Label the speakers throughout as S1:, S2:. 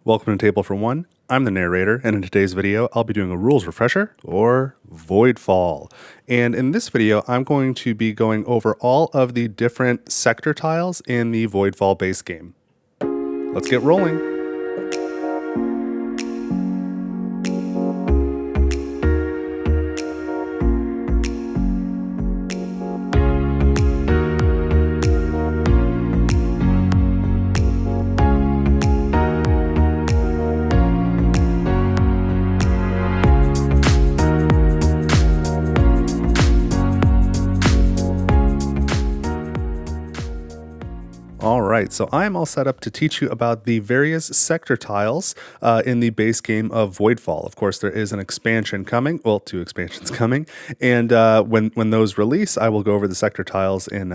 S1: Welcome to Table for One. I'm the narrator, and in today's video, I'll be doing a rules refresher, or Voidfall. And in this video, I'm going to be going over all of the different sector tiles in the Voidfall base game. Let's get rolling. Alright, so I'm all set up to teach you about the various sector tiles in the base game of Voidfall. Of course, there is an expansion coming, well, 2 expansions coming, and when those release, I will go over the sector tiles in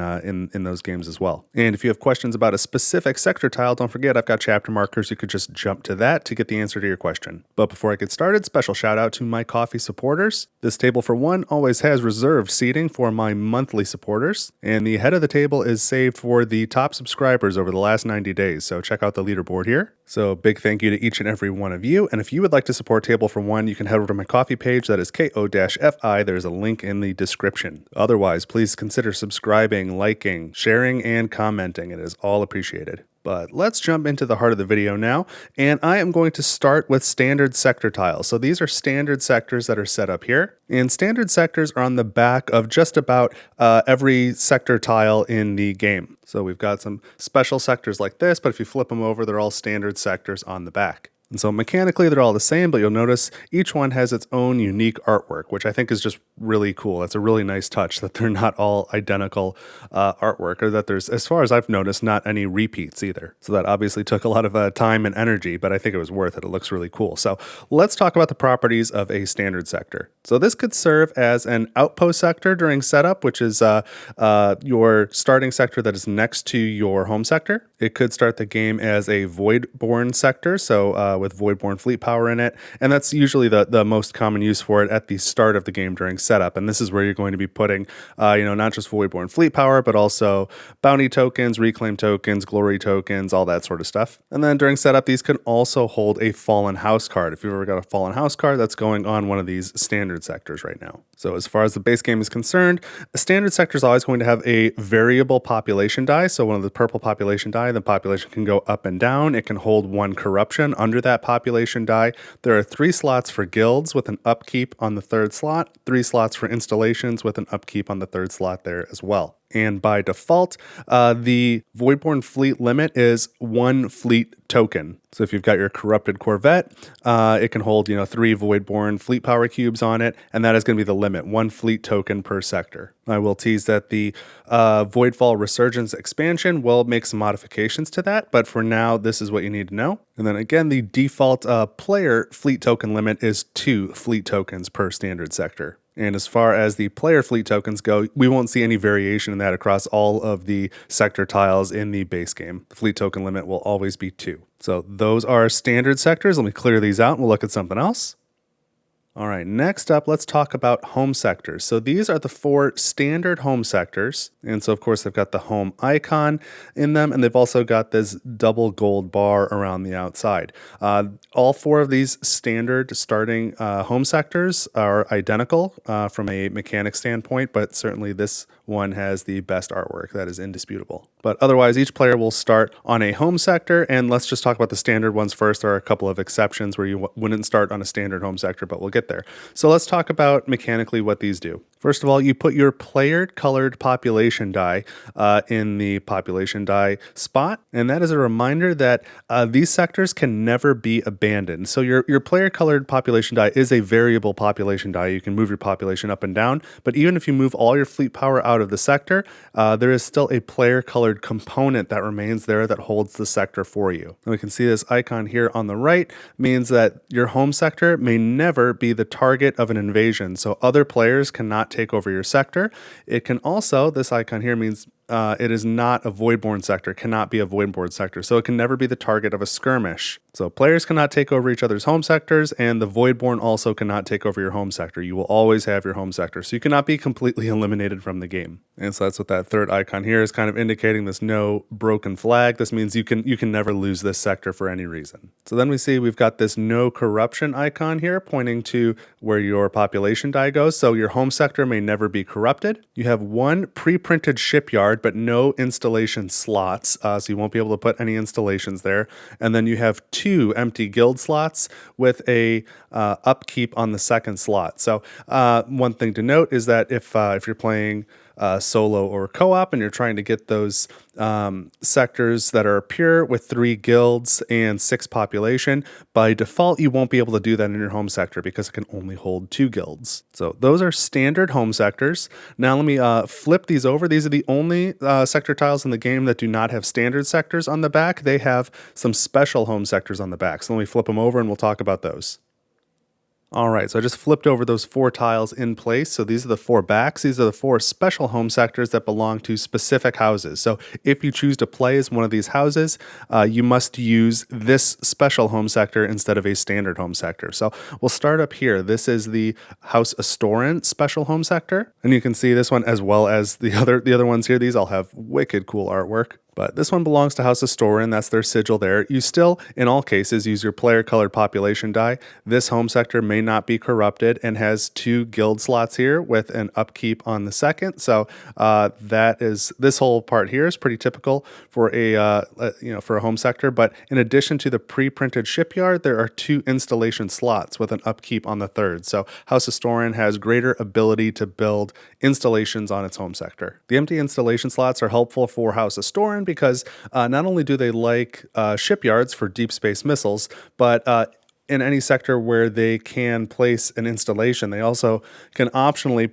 S1: those games as well. And if you have questions about a specific sector tile, don't forget I've got chapter markers. You could just jump to that to get the answer to your question. But before I get started, special shout out to my coffee supporters. This Table for One always has reserved seating for my monthly supporters, and the head of the table is saved for the top subscribers over the last 90 days, so check out the leaderboard here. So big thank you to each and every one of you, and if you would like to support Table for One, you can head over to my coffee page, that is ko-fi, there's a link in the description. Otherwise, please consider subscribing, liking, sharing, and commenting, it is all appreciated. But let's jump into the heart of the video now, and I am going to start with standard sector tiles. So these are standard sectors that are set up here, and standard sectors are on the back of just about every sector tile in the game. So we've got some special sectors like this, but if you flip them over, they're all standard sectors on the back. And so mechanically they're all the same, but you'll notice each one has its own unique artwork, which I think is just really cool. It's a really nice touch that they're not all identical artwork, or that there's, as far as I've noticed, not any repeats either. So that obviously took a lot of time and energy, but I think it was worth it. It looks really cool. So let's talk about the properties of a standard sector. So this could serve as an outpost sector during setup, which is your starting sector that is next to your home sector. It could start the game as a Voidborn sector, so with Voidborn fleet power in it, and that's usually the most common use for it at the start of the game during setup. And this is where you're going to be putting, not just Voidborn fleet power, but also bounty tokens, reclaim tokens, glory tokens, all that sort of stuff. And then during setup, these can also hold a fallen house card. If you've ever got a fallen house card, that's going on one of these standard sectors right now. So as far as the base game is concerned, a standard sector is always going to have a variable population die. So one of the purple population die, the population can go up and down. It can hold 1 corruption under that population die. There are 3 slots for guilds with an upkeep on the 3rd slot, 3 slots for installations with an upkeep on the 3rd slot there as well. And by default, the Voidborn fleet limit is 1 fleet token. So if you've got your corrupted Corvette, it can hold 3 Voidborn fleet power cubes on it, and that is going to be the limit, 1 fleet token per sector. I will tease that the Voidfall Resurgence expansion will make some modifications to that, but for now, this is what you need to know. And then again, the default player fleet token limit is 2 fleet tokens per standard sector. And as far as the player fleet tokens go, we won't see any variation in that across all of the sector tiles in the base game. The fleet token limit will always be 2. So those are standard sectors. Let me clear these out and we'll look at something else. All right, next up, let's talk about home sectors. So these are the 4 standard home sectors. And so, of course, they've got the home icon in them, and they've also got this double gold bar around the outside. All 4 of these standard starting home sectors are identical from a mechanic standpoint, but certainly this one has the best artwork. That is indisputable. But otherwise, each player will start on a home sector, and let's just talk about the standard ones first. There are a couple of exceptions where you wouldn't start on a standard home sector, but we'll get there. So let's talk about mechanically what these do. First of all, you put your player-colored population die in the population die spot, and that is a reminder that these sectors can never be abandoned. So your player-colored population die is a variable population die. You can move your population up and down, but even if you move all your fleet power out of the sector, there is still a player-colored component that remains there that holds the sector for you. And we can see this icon here on the right means that your home sector may never be the target of an invasion, so other players cannot take over your sector. It can also, this icon here means it is not a voidborn sector, cannot be a voidborn sector, so it can never be the target of a skirmish. So players cannot take over each other's home sectors, and the voidborn also cannot take over your home sector. You will always have your home sector, so you cannot be completely eliminated from the game. And so that's what that third icon here is kind of indicating, this no broken flag. This means you can never lose this sector for any reason. So then we see we've got this no corruption icon here pointing to where your population die goes. So your home sector may never be corrupted. You have one pre-printed shipyard, but no installation slots, so you won't be able to put any installations there. And then you have two empty guild slots with a upkeep on the second slot. So one thing to note is that if you're playing solo or co-op and you're trying to get those sectors that are pure with 3 guilds and 6 population, by default you won't be able to do that in your home sector because it can only hold 2 guilds. So those are standard home sectors. Now let me flip these over. These are the only sector tiles in the game that do not have standard sectors on the back. They have some special home sectors on the back. So let me flip them over and we'll talk about those. All right, so I just flipped over those 4 tiles in place. So these are the 4 backs. These are the 4 special home sectors that belong to specific houses. So if you choose to play as one of these houses, you must use this special home sector instead of a standard home sector. So we'll start up here. This is the House Astrotron special home sector. And you can see this one as well as the other ones here. These all have wicked cool artwork. But this one belongs to House Astrotron, that's their sigil there. You still, in all cases, use your player-colored population die. This home sector may not be corrupted and has 2 guild slots here with an upkeep on the second. So this whole part here is pretty typical for for a home sector. But in addition to the pre-printed shipyard, there are 2 installation slots with an upkeep on the third. So House Astrotron has greater ability to build installations on its home sector. The empty installation slots are helpful for House Astrotron because not only do they like shipyards for deep space missiles, but in any sector where they can place an installation, they also can optionally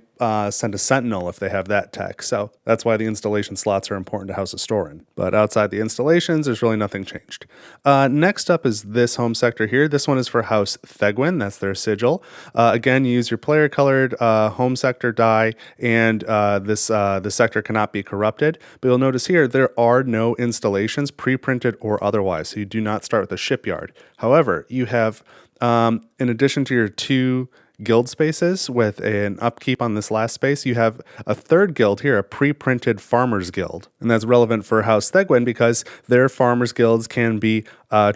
S1: send a sentinel if they have that tech. So that's why the installation slots are important to House Astrotron. But outside the installations, there's really nothing changed. Next up is this home sector here. This one is for House Thegwin. That's their sigil. Again, you use your player-colored home sector die, and this sector cannot be corrupted. But you'll notice here there are no installations, pre-printed or otherwise. So you do not start with a shipyard. However, you have, in addition to your 2 guild spaces with an upkeep on this last space, you have a third guild here, a pre-printed farmers guild. And that's relevant for House Thegwin because their farmers guilds can be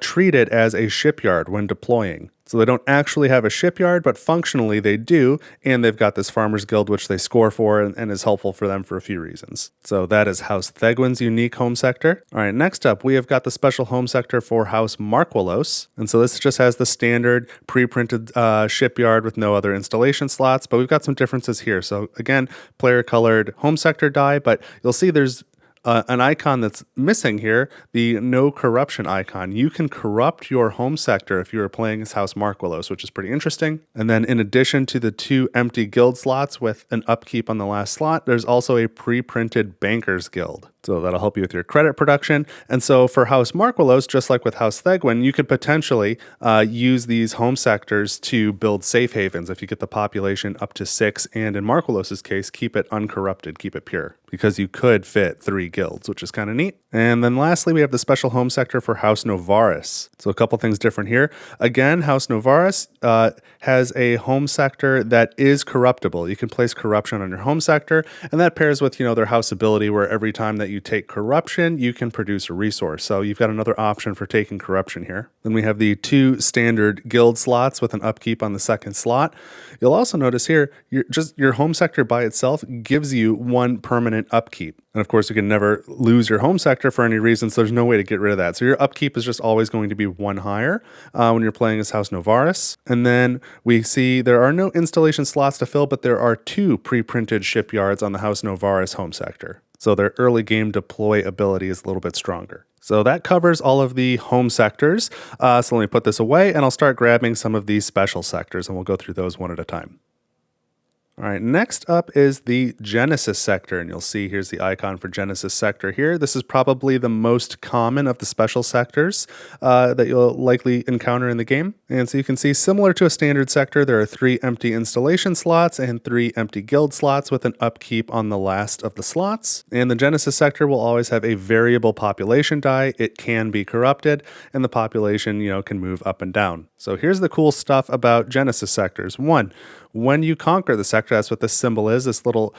S1: treated as a shipyard when deploying. So they don't actually have a shipyard, but functionally they do, and they've got this Farmers Guild which they score for and is helpful for them for a few reasons. So that is House Thegwin's unique home sector. All right, next up we have got the special home sector for House Markwalos, and so this just has the standard pre-printed shipyard with no other installation slots, but we've got some differences here. So again, player-colored home sector die, but you'll see there's an icon that's missing here, the no corruption icon. You can corrupt your home sector if you are playing as House Markwalos, which is pretty interesting. And then in addition to the 2 empty guild slots with an upkeep on the last slot, there's also a pre-printed Bankers Guild. So that'll help you with your credit production. And so for House Markwalos, just like with House Thegwin, you could potentially use these home sectors to build safe havens if you get the population up to 6, and in Markwalos' case, keep it uncorrupted, keep it pure, because you could fit 3 guilds, which is kind of neat. And then lastly, we have the special home sector for House Novarchon. So a couple things different here. Again, House Novarchon has a home sector that is corruptible. You can place corruption on your home sector, and that pairs with, their house ability where every time that you take corruption, you can produce a resource. So you've got another option for taking corruption here. Then we have the 2 standard guild slots with an upkeep on the second slot. You'll also notice here, your home sector by itself gives you 1 permanent upkeep. And of course, you can never lose your home sector for any reason, so there's no way to get rid of that. So your upkeep is just always going to be 1 higher when you're playing as House Novarchon. And then we see there are no installation slots to fill, but there are 2 pre-printed shipyards on the House Novarchon home sector. So their early game deploy ability is a little bit stronger. So that covers all of the home sectors. So let me put this away and I'll start grabbing some of these special sectors and we'll go through those one at a time. All right, next up is the Genesis sector, and you'll see here's the icon for Genesis sector here. This is probably the most common of the special sectors that you'll likely encounter in the game. And so you can see, similar to a standard sector, there are 3 empty installation slots and 3 empty guild slots with an upkeep on the last of the slots. And the Genesis sector will always have a variable population die. It can be corrupted, and the population, can move up and down. So here's the cool stuff about Genesis sectors. 1, when you conquer the sector, that's what this symbol is, this little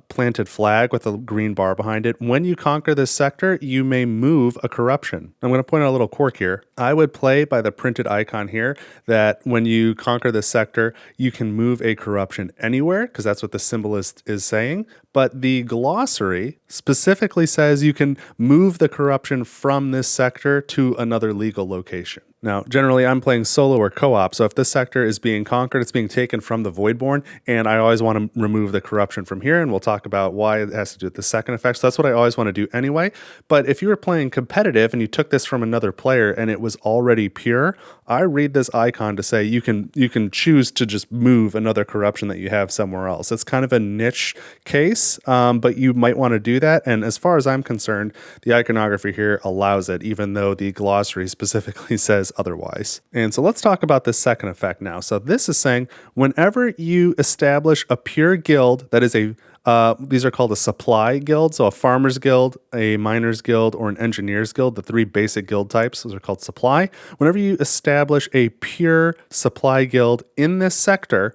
S1: planted flag with a green bar behind it. When you conquer this sector, you may move a corruption. I'm going to point out a little quirk here. I would play by the printed icon here that when you conquer this sector, you can move a corruption anywhere, because that's what the symbol is saying. But the glossary specifically says you can move the corruption from this sector to another legal location. Now, generally, I'm playing solo or co-op, so if this sector is being conquered, it's being taken from the Voidborn, and I always want to remove the corruption from here, and we'll talk about why it has to do with the second effect. So that's what I always want to do anyway. But if you were playing competitive and you took this from another player and it was already pure, I read this icon to say you can choose to just move another corruption that you have somewhere else. It's kind of a niche case, but you might want to do that. And as far as I'm concerned, the iconography here allows it, even though the glossary specifically says otherwise. And so let's talk about this second effect now. So this is saying whenever you establish a pure guild that is these are called a supply guild, so a farmer's guild, a miner's guild, or an engineer's guild, the 3 basic guild types, those are called supply. Whenever you establish a pure supply guild in this sector,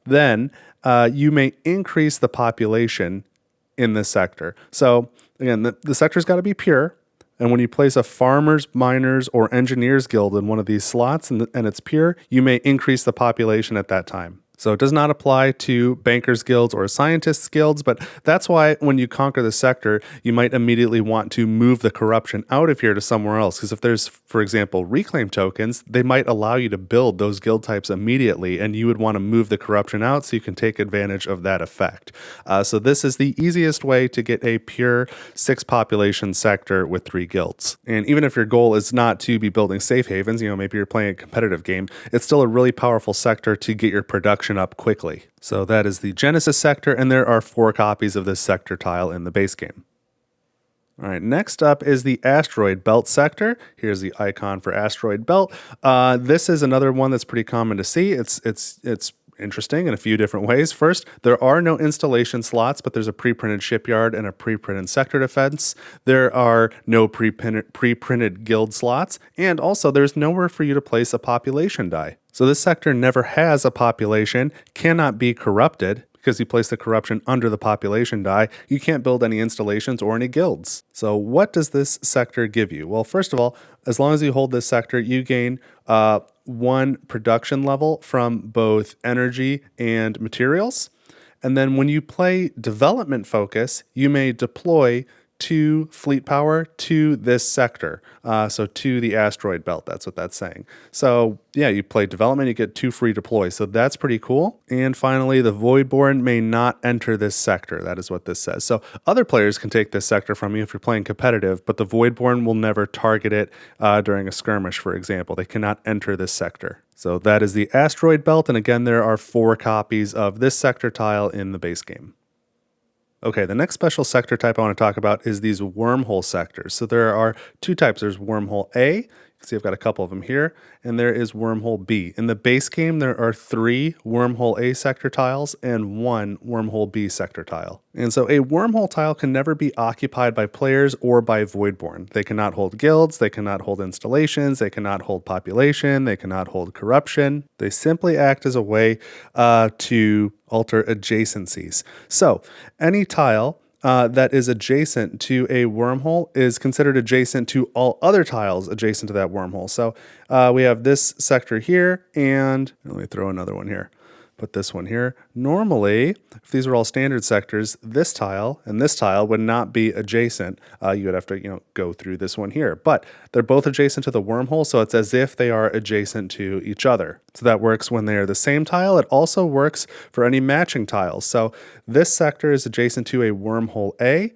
S1: then you may increase the population in this sector. So again, the sector's got to be pure. And when you place a farmer's, miner's, or engineer's guild in one of these slots and it's pure, you may increase the population at that time. So it does not apply to bankers' guilds or scientists' guilds, but that's why when you conquer the sector, you might immediately want to move the corruption out of here to somewhere else. Because if there's, for example, reclaim tokens, they might allow you to build those guild types immediately, and you would want to move the corruption out so you can take advantage of that effect. So this is the easiest way to get a pure 6 population sector with 3 guilds. And even if your goal is not to be building safe havens, maybe you're playing a competitive game, it's still a really powerful sector to get your production up quickly. So that is the Genesis sector, and there are 4 copies of this sector tile in the base game. All right, next up is the Asteroid Belt sector. Here's the icon for Asteroid Belt. This is another one that's pretty common to see. It's interesting in a few different ways. First, there are no installation slots, but there's a pre-printed shipyard and a pre-printed sector defense. There are no pre-printed guild slots, and also there's nowhere for you to place a population die. So this sector never has a population, cannot be corrupted, because you place the corruption under the population die. You can't build any installations or any guilds. So what does this sector give you? Well, first of all, as long as you hold this sector, you gain 1 production level from both energy and materials. And then when you play development focus, you may deploy 2 fleet power to this sector, so to the Asteroid Belt. That's what that's saying. So yeah, you play development, you get 2 free deploys. So that's pretty cool. And finally, the Voidborn may not enter this sector. That is what this says. So other players can take this sector from you if you're playing competitive, but the Voidborn will never target it during a skirmish, for example. They cannot enter this sector. So that is the Asteroid Belt. And again, there are 4 copies of this sector tile in the base game. Okay, the next special sector type I want to talk about is these wormhole sectors. So there are 2 types. There's wormhole A. You can see I've got a couple of them here. And there is wormhole B. In the base game, there are 3 wormhole A sector tiles and 1 wormhole B sector tile. And so a wormhole tile can never be occupied by players or by Voidborn. They cannot hold guilds, they cannot hold installations, they cannot hold population, they cannot hold corruption. They simply act as a way to alter adjacencies. So any tile that is adjacent to a wormhole is considered adjacent to all other tiles adjacent to that wormhole. So we have this sector here, and let me throw another one here. Put this one here. Normally, if these were all standard sectors, this tile and this tile would not be adjacent. You would have to, go through this one here. But they're both adjacent to the wormhole, so it's as if they are adjacent to each other. So that works when they are the same tile. It also works for any matching tiles. So this sector is adjacent to a wormhole A.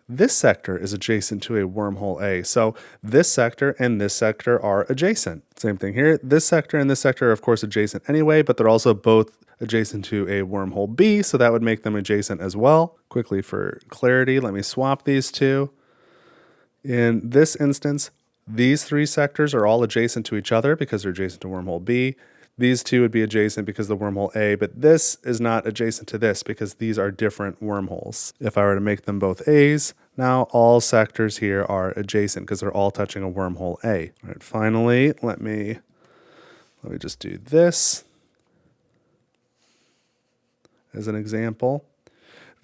S1: This sector is adjacent to a wormhole A. So this sector and this sector are adjacent. Same thing here. This sector and this sector are, of course, adjacent anyway, but they're also both adjacent to a wormhole B, so that would make them adjacent as well. Quickly for clarity, let me swap these two. In this instance, these three sectors are all adjacent to each other because they're adjacent to wormhole B. These two would be adjacent because of the wormhole A, but this is not adjacent to this because these are different wormholes. If I were to make them both A's, now all sectors here are adjacent because they're all touching a wormhole A. All right, finally, let me just do this as an example.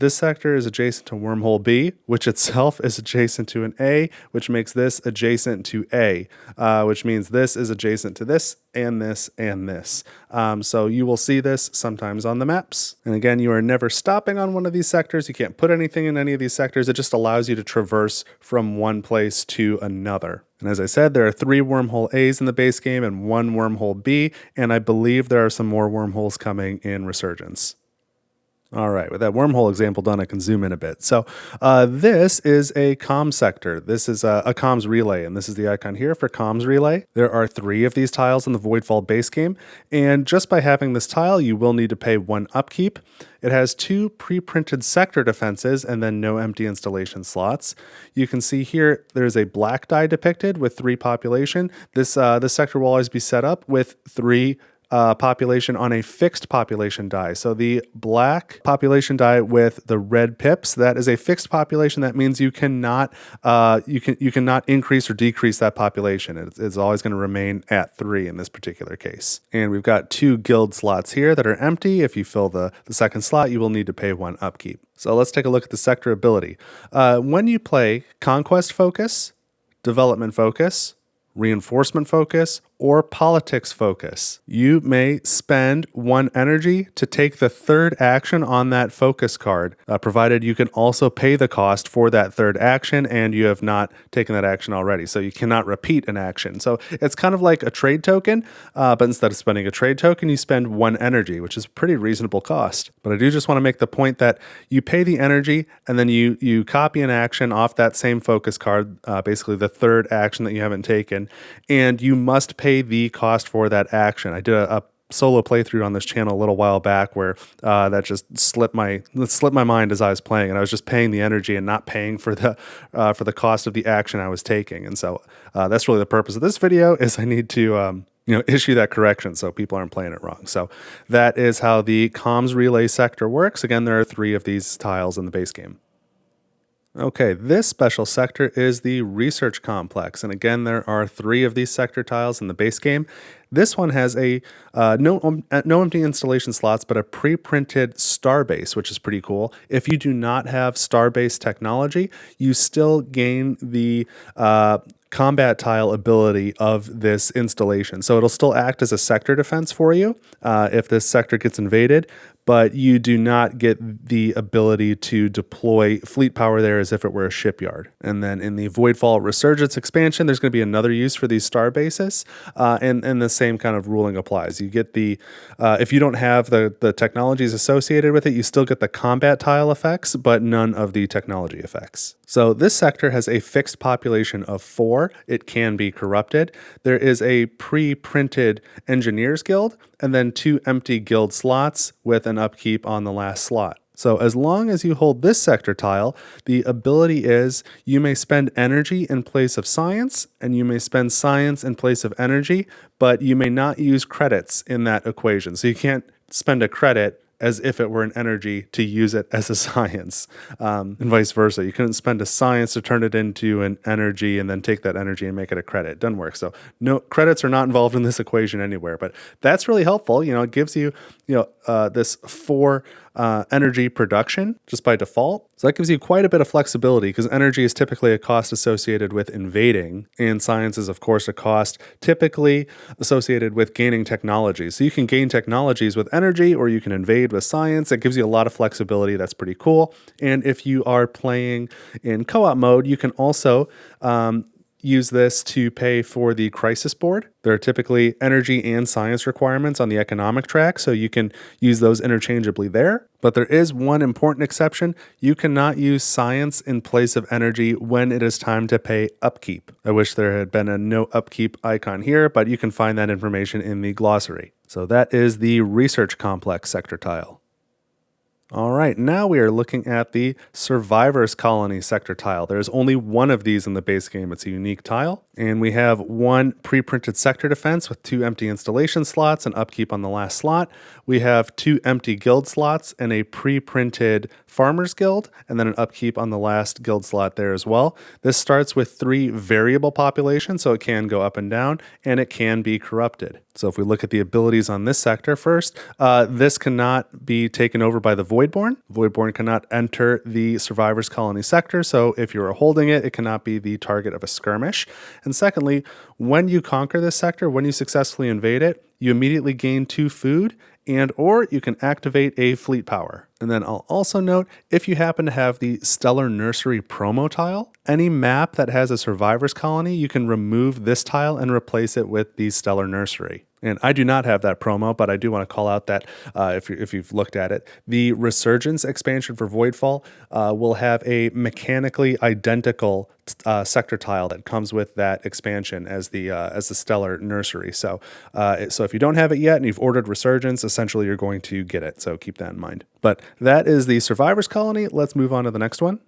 S1: This sector is adjacent to wormhole B, which itself is adjacent to an A, which makes this adjacent to A, which means this is adjacent to this and this and this. So you will see this sometimes on the maps. And again, you are never stopping on one of these sectors. You can't put anything in any of these sectors. It just allows you to traverse from one place to another. And as I said, there are 3 wormhole A's in the base game and 1 wormhole B, and I believe there are some more wormholes coming in Resurgence. All right, with that wormhole example done, I can zoom in a bit. So this is a comms sector. This is a comms relay, and this is the icon here for comms relay. There are 3 of these tiles in the Voidfall base game, and just by having this tile, you will need to pay 1 upkeep. It has 2 pre-printed sector defenses and then no empty installation slots. You can see here there's a black die depicted with 3 population. This sector will always be set up with 3 population on a fixed population die. So the black population die with the red pips, that is a fixed population. That means you cannot you cannot increase or decrease that population. It's always going to remain at 3 in this particular case. And we've got 2 guild slots here that are empty. If you fill the second slot, you will need to pay 1 upkeep. So let's take a look at the sector ability. When you play Conquest Focus, Development Focus, Reinforcement Focus, or Politics Focus, you may spend 1 energy to take the 3rd action on that focus card, provided you can also pay the cost for that 3rd action and you have not taken that action already. So you cannot repeat an action. So it's kind of like a trade token, but instead of spending a trade token, you spend 1 energy, which is a pretty reasonable cost. But I do just want to make the point that you pay the energy and then you copy an action off that same focus card, basically the 3rd action that you haven't taken, and you must pay the cost for that action. I did a solo playthrough on this channel a little while back where that just slipped my mind as I was playing, and I was just paying the energy and not paying for the cost of the action I was taking. And so that's really the purpose of this video, is I need to issue that correction so people aren't playing it wrong. So that is how the comms relay sector works. Again, there are 3 of these tiles in the base game. Okay, this special sector is the Research Complex, and again, there are 3 of these sector tiles in the base game. This one has a no empty installation slots, but a pre-printed starbase, which is pretty cool. If you do not have starbase technology, you still gain the combat tile ability of this installation. So it'll still act as a sector defense for you if this sector gets invaded, but you do not get the ability to deploy fleet power there as if it were a shipyard. And then in the Voidfall Resurgence expansion, there's going to be another use for these star bases, and the same kind of ruling applies. You get the, if you don't have the technologies associated with it, you still get the combat tile effects, but none of the technology effects. So this sector has a fixed population of 4. It can be corrupted. There is a pre-printed Engineers Guild, and then 2 empty guild slots with an upkeep on the last slot. So as long as you hold this sector tile, the ability is you may spend energy in place of science, and you may spend science in place of energy, but you may not use credits in that equation. So you can't spend a credit as if it were an energy to use it as a science, and vice versa. You couldn't spend a science to turn it into an energy and then take that energy and make it a credit. It doesn't work. So no credits are not involved in this equation anywhere, but that's really helpful. It gives you, this 4 energy production just by default. So that gives you quite a bit of flexibility, because energy is typically a cost associated with invading, and science is of course a cost typically associated with gaining technology. So you can gain technologies with energy, or you can invade with science. It gives you a lot of flexibility. That's pretty cool. And if you are playing in co-op mode, you can also use this to pay for the crisis board. There are typically energy and science requirements on the economic track, so you can use those interchangeably there. But there is one important exception. You cannot use science in place of energy when it is time to pay upkeep. I wish there had been a no upkeep icon here, but you can find that information in the glossary. So that is the research complex sector tile. All right, now we are looking at the Survivors Colony sector tile. There's only one of these in the base game. It's a unique tile. And we have one pre-printed sector defense with 2 empty installation slots and upkeep on the last slot. We have 2 empty guild slots and a pre-printed Farmers Guild, and then an upkeep on the last guild slot there as well. This starts with 3 variable populations, so it can go up and down, and it can be corrupted. So if we look at the abilities on this sector first, this cannot be taken over by the Voidborn. Voidborn cannot enter the Survivors Colony sector, so if you are holding it, it cannot be the target of a skirmish. And secondly, when you conquer this sector, when you successfully invade it, you immediately gain 2 food, and or you can activate a fleet power. And then I'll also note, if you happen to have the Stellar Nursery promo tile, any map that has a Survivors Colony, you can remove this tile and replace it with the Stellar Nursery. And I do not have that promo, but I do want to call out that if you've looked at it, the Resurgence expansion for Voidfall will have a mechanically identical sector tile that comes with that expansion as the Stellar Nursery. So if you don't have it yet and you've ordered Resurgence, essentially you're going to get it. So keep that in mind. But that is the Survivors Colony. Let's move on to the next one.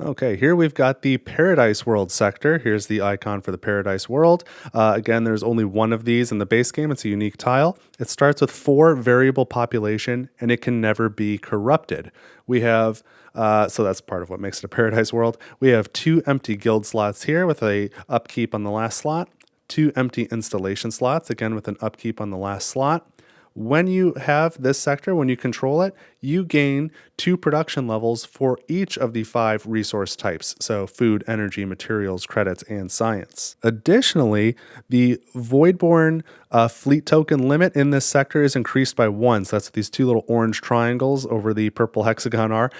S1: Okay, here we've got the Paradise World sector. Here's the icon for the Paradise World. Again, there's only one of these in the base game. It's a unique tile. It starts with 4 variable population, and it can never be corrupted. We have, so that's part of what makes it a Paradise World. We have 2 empty guild slots here with a upkeep on the last slot, 2 empty installation slots, again with an upkeep on the last slot. When you have this sector, when you control it, you gain 2 production levels for each of the 5 resource types. So food, energy, materials, credits, and science. Additionally, the Voidborn fleet token limit in this sector is increased by 1. So that's what these 2 little orange triangles over the purple hexagon are.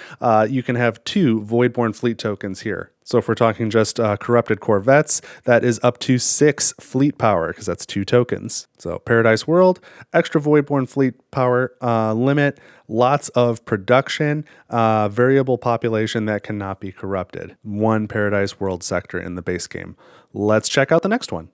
S1: You can have 2 Voidborn fleet tokens here. So if we're talking just corrupted corvettes, that is up to 6 fleet power, because that's 2 tokens. So Paradise World, extra Voidborn fleet power limit, lots of production, variable population that cannot be corrupted. 1 Paradise World sector in the base game. Let's check out the next one.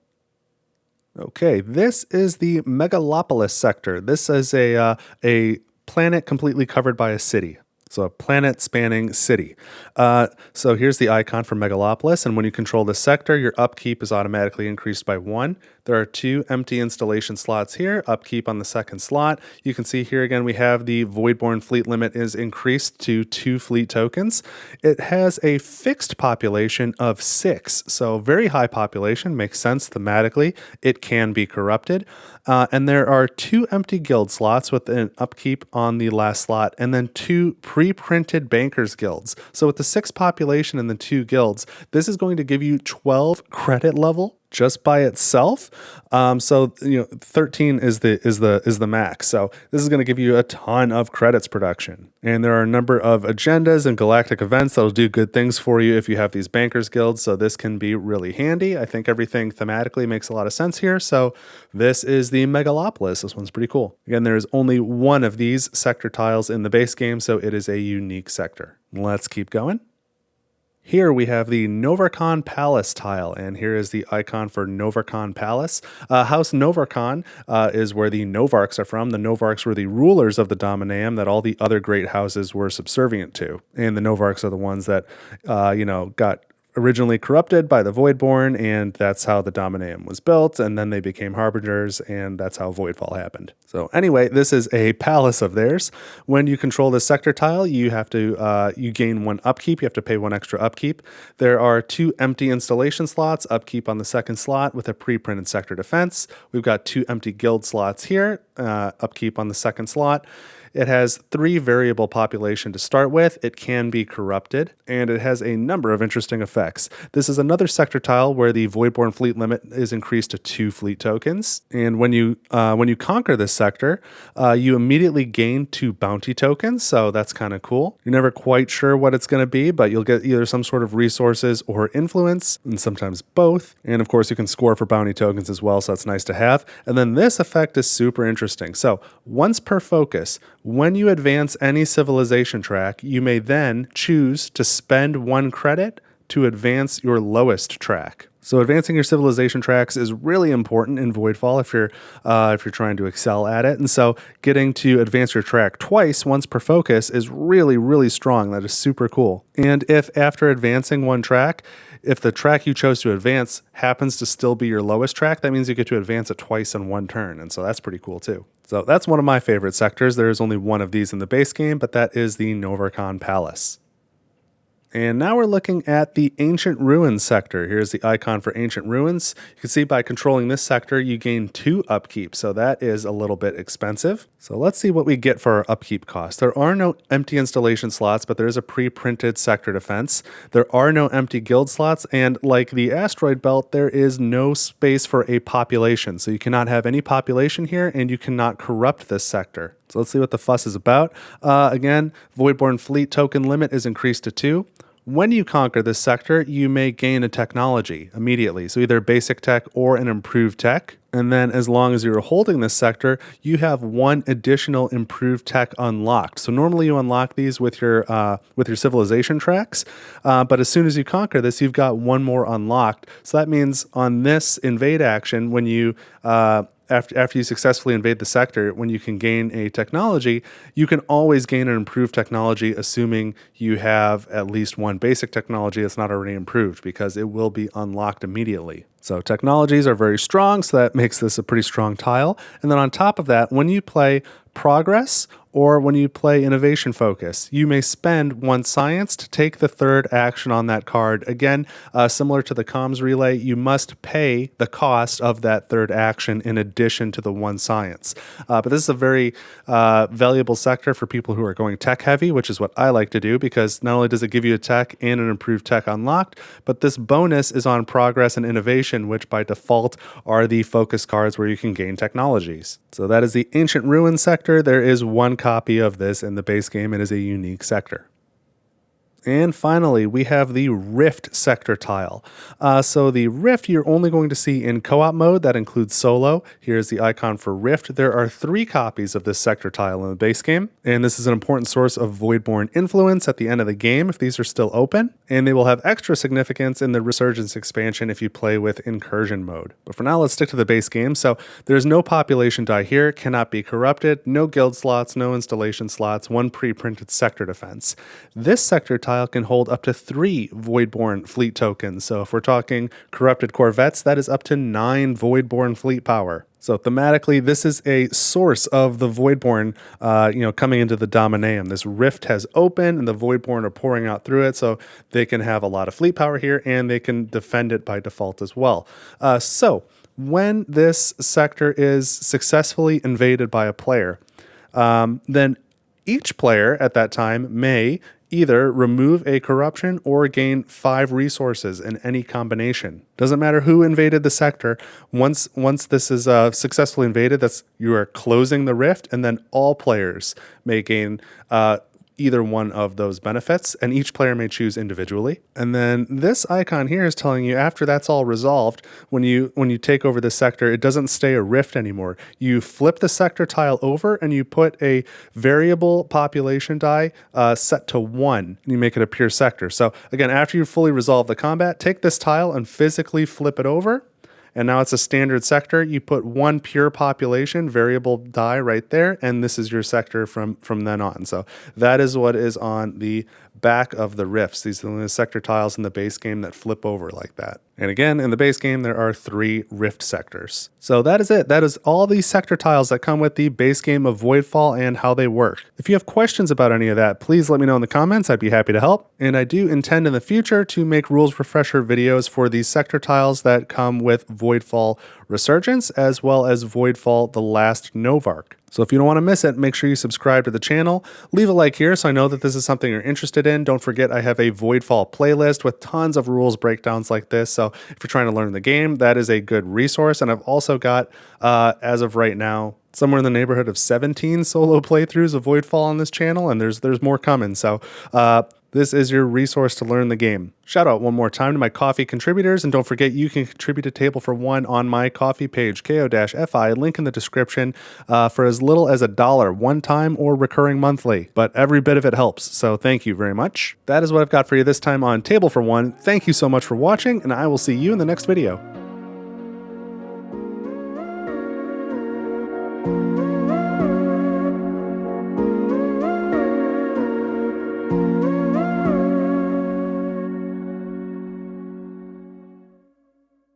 S1: Okay, this is the Megalopolis sector. This is a planet completely covered by a city. So a planet-spanning city. So here's the icon for Megalopolis, and when you control this sector, your upkeep is automatically increased by 1. There are 2 empty installation slots here, upkeep on the second slot. You can see here again we have the Voidborn fleet limit is increased to 2 fleet tokens. It has a fixed population of 6, so very high population, makes sense thematically. It can be corrupted. And there are 2 empty guild slots with an upkeep on the last slot, and then 2 pre-printed bankers guilds. So with the 6 population and the 2 guilds, this is going to give you 12 credit level just by itself. So 13 is the max. So this is going to give you a ton of credits production. And there are a number of agendas and galactic events that'll do good things for you if you have these bankers guilds. So this can be really handy. I think everything thematically makes a lot of sense here. So this is the Megalopolis. This one's pretty cool. Again, there is only one of these sector tiles in the base game, so it is a unique sector. Let's keep going. Here we have the Novarchon Palace tile, and here is the icon for Novarchon Palace. House Novarchon is where the Novarchs are from. The Novarchs were the rulers of the Dominaeum that all the other great houses were subservient to. And the Novarchs are the ones that, got originally corrupted by the Voidborn, and that's how the Dominaeum was built, and then they became Harbingers, and that's how Voidfall happened. So anyway, this is a palace of theirs. When you control the sector tile, you have to you gain 1 upkeep. You have to pay 1 extra upkeep. There are 2 empty installation slots, upkeep on the second slot with a pre-printed sector defense. We've got 2 empty guild slots here, upkeep on the second slot. It has 3 variable population to start with. It can be corrupted, and it has a number of interesting effects. This is another sector tile where the Voidborn fleet limit is increased to 2 fleet tokens. And when you conquer this sector, you immediately gain 2 bounty tokens, so that's kind of cool. You're never quite sure what it's going to be, but you'll get either some sort of resources or influence, and sometimes both. And of course, you can score for bounty tokens as well, so that's nice to have. And then this effect is super interesting. So once per focus, when you advance any civilization track, you may then choose to spend 1 credit to advance your lowest track. So advancing your civilization tracks is really important in Voidfall if you're trying to excel at it. And so getting to advance your track twice, once per focus, is really, really strong. That is super cool. And if after advancing 1 track, if the track you chose to advance happens to still be your lowest track, that means you get to advance it twice in 1 turn. And so that's pretty cool too. So that's one of my favorite sectors. There is only one of these in the base game, but that is the Novarchon Palace. And now we're looking at the Ancient Ruins sector. Here's the icon for Ancient Ruins. You can see by controlling this sector, you gain 2 upkeep, so that is a little bit expensive. So let's see what we get for our upkeep cost. There are no empty installation slots, but there is a pre-printed sector defense. There are no empty guild slots, and like the Asteroid Belt, there is no space for a population. So you cannot have any population here, and you cannot corrupt this sector. So let's see what the fuss is about. Again, Voidborn fleet token limit is increased to 2. When you conquer this sector, you may gain a technology immediately. So either basic tech or an improved tech. And then as long as you're holding this sector, you have 1 additional improved tech unlocked. So normally you unlock these with your civilization tracks. But as soon as you conquer this, you've got 1 more unlocked. So that means on this invade action, when you after you successfully invade the sector, when you can gain a technology, you can always gain an improved technology, assuming you have at least 1 basic technology that's not already improved, because it will be unlocked immediately. So technologies are very strong, so that makes this a pretty strong tile. And then on top of that, when you play Progress or when you play Innovation Focus, you may spend 1 science to take the 3rd action on that card. Again, similar to the comms relay, you must pay the cost of that 3rd action in addition to the 1 science. But this is a very valuable sector for people who are going tech heavy, which is what I like to do, because not only does it give you a tech and an improved tech unlocked, but this bonus is on Progress and Innovation, which by default are the focus cards where you can gain technologies. So that is the Ancient Ruins sector. There is 1 copy of this in the base game. It is a unique sector. And finally, we have the Rift sector tile. So the Rift you're only going to see in co-op mode. That includes solo. Here's the icon for Rift. There are 3 copies of this sector tile in the base game, and this is an important source of Voidborn influence at the end of the game if these are still open, and they will have extra significance in the Resurgence expansion if you play with Incursion mode. But for now, let's stick to the base game. So there's no population die here, cannot be corrupted, no guild slots, no installation slots, 1 pre-printed sector defense. This sector tile can hold up to 3 Voidborn fleet tokens. So if we're talking corrupted corvettes, that is up to 9 Voidborn fleet power. So thematically, this is a source of the Voidborn, coming into the Dominaeum. This rift has opened, and the Voidborn are pouring out through it, so they can have a lot of fleet power here, and they can defend it by default as well. So when this sector is successfully invaded by a player, then each player at that time may either remove a corruption or gain 5 resources in any combination. Doesn't matter who invaded the sector. Once this is successfully invaded, you are closing the rift, and then all players may gain either one of those benefits, and each player may choose individually. And then this icon here is telling you after that's all resolved, when you take over the sector, it doesn't stay a rift anymore. You flip the sector tile over and you put a variable population die set to 1, and you make it a pure sector. So again, after you fully resolve the combat, take this tile and physically flip it over, and now it's a standard sector. You put 1 pure population variable die right there, and this is your sector from then on. So that is what is on the back of the rifts. These are the sector tiles in the base game that flip over like that. And again, in the base game, there are 3 rift sectors. So that is it. That is all the sector tiles that come with the base game of Voidfall and how they work. If you have questions about any of that, please let me know in the comments. I'd be happy to help. And I do intend in the future to make rules refresher videos for these sector tiles that come with Voidfall Resurgence, as well as Voidfall The Last Novarch. So if you don't want to miss it, make sure you subscribe to the channel. Leave a like here so I know that this is something you're interested in. Don't forget I have a Voidfall playlist with tons of rules breakdowns like this. So if you're trying to learn the game, that is a good resource. And I've also got, as of right now, somewhere in the neighborhood of 17 solo playthroughs of Voidfall on this channel, and there's more coming. So this is your resource to learn the game. Shout out one more time to my Ko-fi contributors, and don't forget you can contribute a table for one on my Ko-fi page, ko-fi, link in the description, for as little as $1, one time or recurring monthly. But every bit of it helps, so thank you very much. That is what I've got for you this time on Table for One. Thank you so much for watching, and I will see you in the next video.